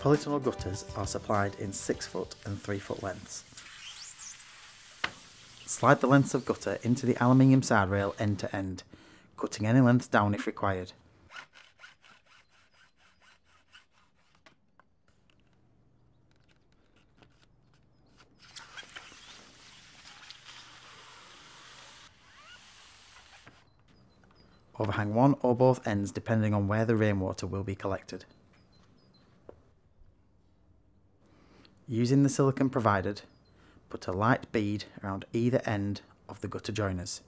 Polytunnel gutters are supplied in 6 foot and 3 foot lengths. Slide the lengths of gutter into the aluminium side rail end to end, cutting any lengths down if required. Overhang one or both ends depending on where the rainwater will be collected. Using the silicone provided, put a light bead around either end of the gutter joiners.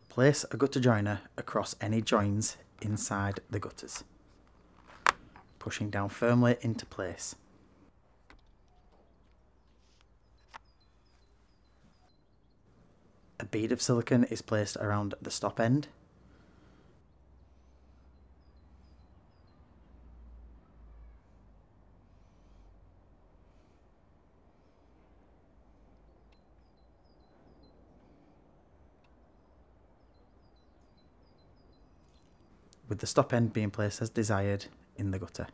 Place a gutter joiner across any joins inside the gutters, pushing down firmly into place. A bead of silicone is placed around the stop end. With the stop end being placed as desired in the gutter.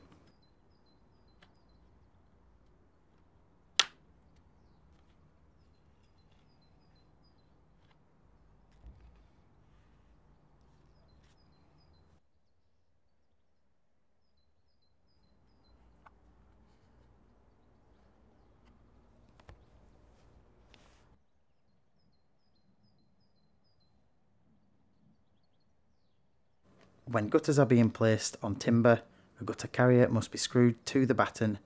When gutters are being placed on timber, a gutter carrier must be screwed to the batten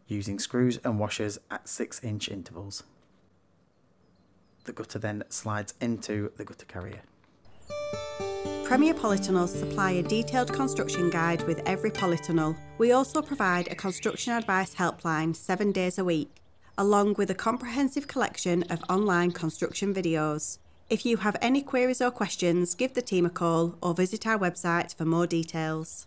using screws and washers at 6-inch intervals. The gutter then slides into the gutter carrier. Premier Polytunnels supply a detailed construction guide with every polytunnel. We also provide a construction advice helpline 7 days a week, along with a comprehensive collection of online construction videos. If you have any queries or questions, give the team a call or visit our website for more details.